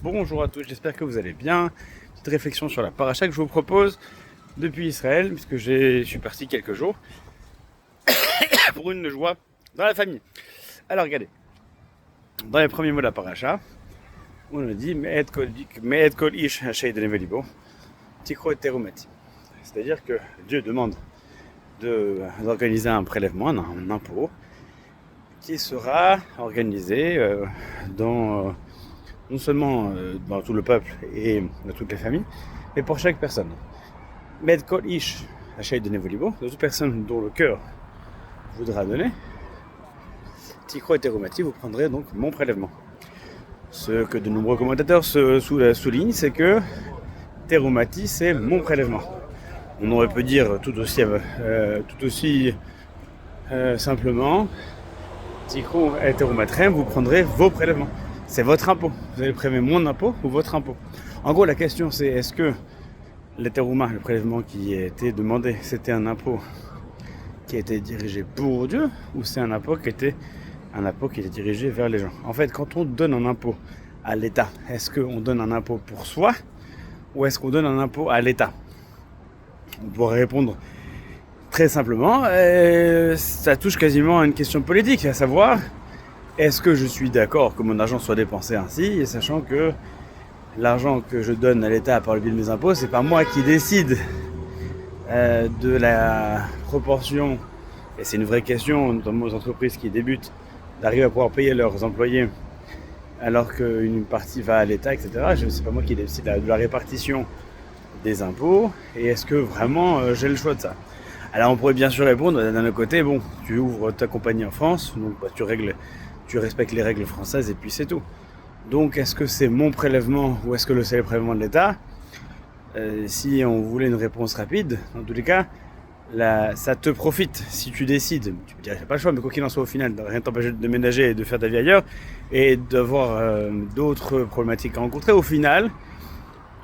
Bonjour à tous, j'espère que vous allez bien. Petite réflexion sur la paracha que je vous propose depuis Israël, puisque je suis parti quelques jours pour une joie dans la famille. Alors regardez, dans les premiers mots de la paracha, on nous dit Me'et kol ish hashay de nevelibo, tikro et terumati. C'est-à-dire que Dieu demande d'organiser un prélèvement, un impôt, qui sera organisé dans non seulement dans tout le peuple et dans toutes les familles, mais pour chaque personne. Med kol ish hashay de nevelibo, de toute personne dont le cœur voudra donner, tikro et terumati, vous prendrez donc mon prélèvement. Ce que de nombreux commentateurs soulignent, c'est que terumati, c'est mon prélèvement. On aurait pu dire tout aussi simplement, tikro et terumatrem, vous prendrez vos prélèvements. C'est votre impôt. Vous allez prélever mon impôt ou votre impôt. En gros, la question c'est est-ce que le terouma, le prélèvement qui a été demandé, c'était un impôt qui a été dirigé pour Dieu ou c'est un impôt qui était dirigé vers les gens? En fait, quand on donne un impôt à l'État, est-ce qu'on donne un impôt pour soi ou est-ce qu'on donne un impôt à l'État? On pourrait répondre très simplement, ça touche quasiment à une question politique, à savoir, est-ce que je suis d'accord que mon argent soit dépensé ainsi, et sachant que l'argent que je donne à l'État par le biais de mes impôts, c'est pas moi qui décide de la proportion, et c'est une vraie question, notamment aux entreprises qui débutent, d'arriver à pouvoir payer leurs employés alors qu'une partie va à l'État, etc. C'est pas moi qui décide de la répartition des impôts, et est-ce que vraiment j'ai le choix de ça? Alors on pourrait bien sûr répondre d'un autre côté, bon, tu ouvres ta compagnie en France, donc tu respectes les règles françaises et puis c'est tout. Donc est-ce que c'est mon prélèvement ou est-ce que c'est le prélèvement de l'État? Si on voulait une réponse rapide, dans tous les cas, ça te profite si tu décides. Tu peux dire j'ai pas le choix, mais quoi qu'il en soit au final, rien ne t'empêche de ménager et de faire ta vie ailleurs et d'avoir d'autres problématiques à rencontrer. Au final,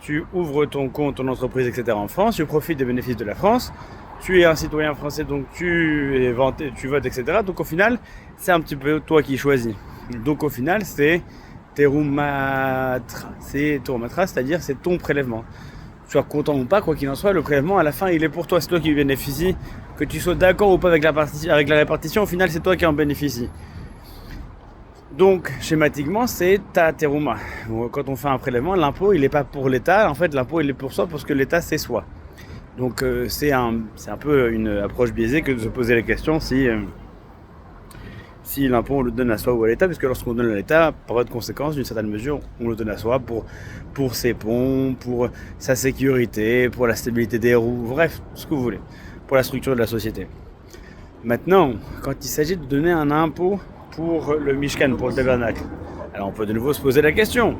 tu ouvres ton compte, ton entreprise, etc. en France, tu profites des bénéfices de la France, tu es un citoyen français, donc tu votes, etc. Donc au final, c'est un petit peu toi qui choisis. Donc au final, c'est terumatra, c'est-à-dire c'est ton prélèvement. Tu sois content ou pas, quoi qu'il en soit, le prélèvement, à la fin, il est pour toi, c'est toi qui bénéficie. Que tu sois d'accord ou pas avec la répartition, au final, c'est toi qui en bénéficie. Donc, schématiquement, c'est ta terouma. Quand on fait un prélèvement, l'impôt, il n'est pas pour l'État. En fait, l'impôt, il est pour soi parce que l'État, c'est soi. Donc, c'est un peu une approche biaisée que de se poser la question si l'impôt, on le donne à soi ou à l'État, puisque lorsqu'on donne à l'État, par voie de conséquence, d'une certaine mesure, on le donne à soi pour ses ponts, pour sa sécurité, pour la stabilité des roues, bref, ce que vous voulez, pour la structure de la société. Maintenant, quand il s'agit de donner un impôt pour le Mishkan, pour le tabernacle, alors on peut de nouveau se poser la question.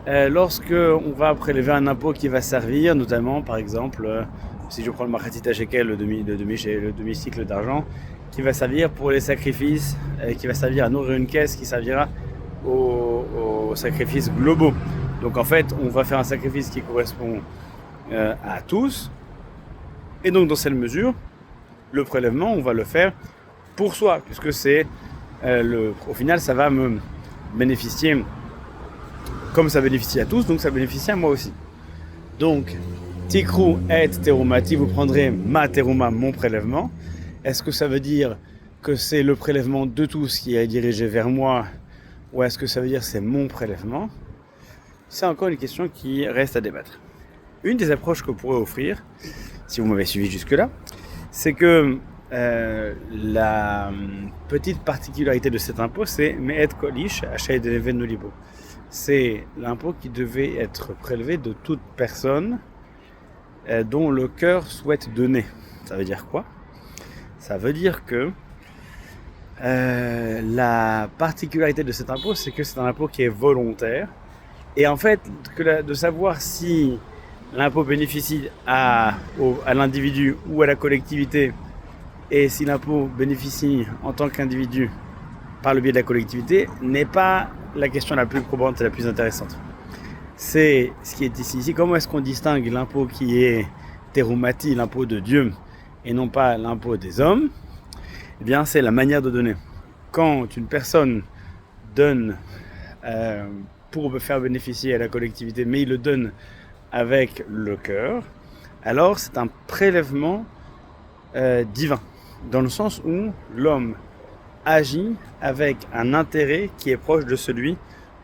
Lorsque on va prélever un impôt qui va servir, notamment, par exemple, si je prends le Machatzit Shekel, le demi-cycle d'argent, qui va servir pour les sacrifices, qui va servir à nourrir une caisse, qui servira aux sacrifices globaux. Donc en fait, on va faire un sacrifice qui correspond à tous, et donc dans cette mesure, le prélèvement, on va le faire pour soi, puisque au final, ça va me bénéficier, comme ça bénéficie à tous, donc ça bénéficie à moi aussi. Donc, tikru et terumati, vous prendrez ma teruma, mon prélèvement. Est-ce que ça veut dire que c'est le prélèvement de tous qui est dirigé vers moi, ou est-ce que ça veut dire que c'est mon prélèvement? C'est encore une question qui reste à débattre. Une des approches que vous pourrez offrir, si vous m'avez suivi jusque-là, c'est que la petite particularité de cet impôt, c'est Me'et kol ish hashay de nevelibo. C'est l'impôt qui devait être prélevé de toute personne dont le cœur souhaite donner. Ça veut dire quoi? Ça veut dire que la particularité de cet impôt, c'est que c'est un impôt qui est volontaire. Et en fait, de savoir si l'impôt bénéficie à l'individu ou à la collectivité, et si l'impôt bénéficie en tant qu'individu par le biais de la collectivité, n'est pas la question la plus probante et la plus intéressante. C'est ce qui est ici. Comment est-ce qu'on distingue l'impôt qui est terumati, l'impôt de Dieu, et non pas l'impôt des hommes? Eh bien, c'est la manière de donner. Quand une personne donne pour faire bénéficier à la collectivité, mais il le donne avec le cœur, alors c'est un prélèvement divin, dans le sens où l'homme agit avec un intérêt qui est proche de celui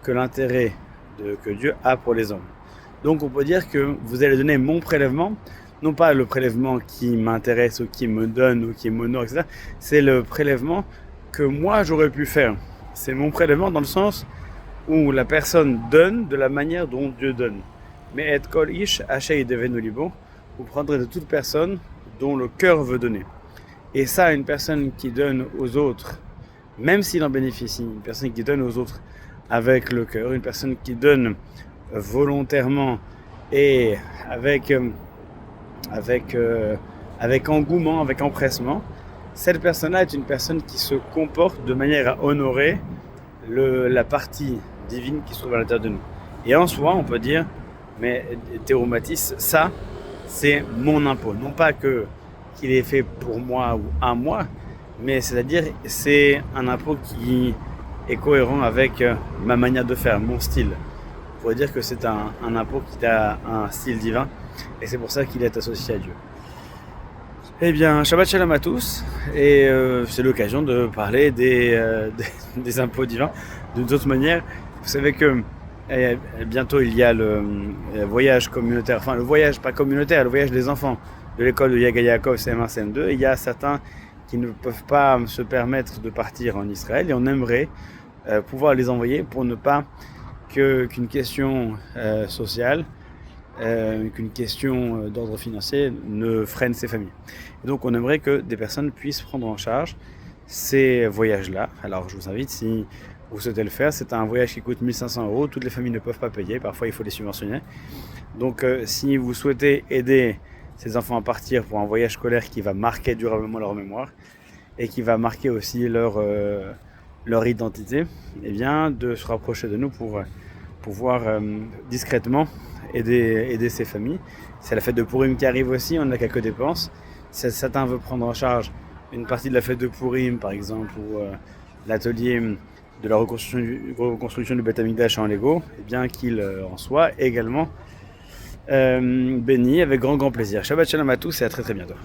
que que Dieu a pour les hommes. Donc on peut dire que vous allez donner mon prélèvement, non pas le prélèvement qui m'intéresse ou qui me donne ou qui m'honore, etc. C'est le prélèvement que moi j'aurais pu faire. C'est mon prélèvement dans le sens où la personne donne de la manière dont Dieu donne. Mais et kol ish asher devenu libo, vous prendrez de toute personne dont le cœur veut donner. Et ça, une personne qui donne aux autres, même s'il en bénéficie, une personne qui donne aux autres avec le cœur, une personne qui donne volontairement et avec engouement, avec empressement, cette personne-là est une personne qui se comporte de manière à honorer la partie divine qui se trouve à l'intérieur de nous. Et en soi, on peut dire, mais Théomatis, ça, c'est mon impôt. Non pas qu'il est fait pour moi ou à moi, mais c'est-à-dire c'est un impôt qui est cohérent avec ma manière de faire, mon style. On pourrait dire que c'est un impôt qui a un style divin, et c'est pour ça qu'il est associé à Dieu. Eh bien, Shabbat Shalom à tous, et c'est l'occasion de parler des impôts divins d'une autre manière. Vous savez que bientôt il y a le voyage communautaire, enfin le voyage pas communautaire, le voyage des enfants de l'école de Yaga Yaakov CM1, CM2. Il y a certains qui ne peuvent pas se permettre de partir en Israël et on aimerait pouvoir les envoyer pour ne pas qu'une question sociale, qu'une question d'ordre financier ne freine ces familles. Et donc on aimerait que des personnes puissent prendre en charge ces voyages-là. Alors je vous invite, si vous souhaitez le faire, c'est un voyage qui coûte 1 500 €, toutes les familles ne peuvent pas payer, parfois il faut les subventionner. Donc si vous souhaitez aider ces enfants à partir pour un voyage scolaire qui va marquer durablement leur mémoire et qui va marquer aussi leur identité, eh bien de se rapprocher de nous pour pouvoir discrètement aider ces familles. C'est la fête de Purim qui arrive aussi, on n'a quelques dépenses. Si certains veulent prendre en charge une partie de la fête de Purim, par exemple, ou l'atelier de la reconstruction du Beth Amikdash en Lego, eh bien qu'il en soit également béni avec grand plaisir. Shabbat Shalom à tous et à très bientôt.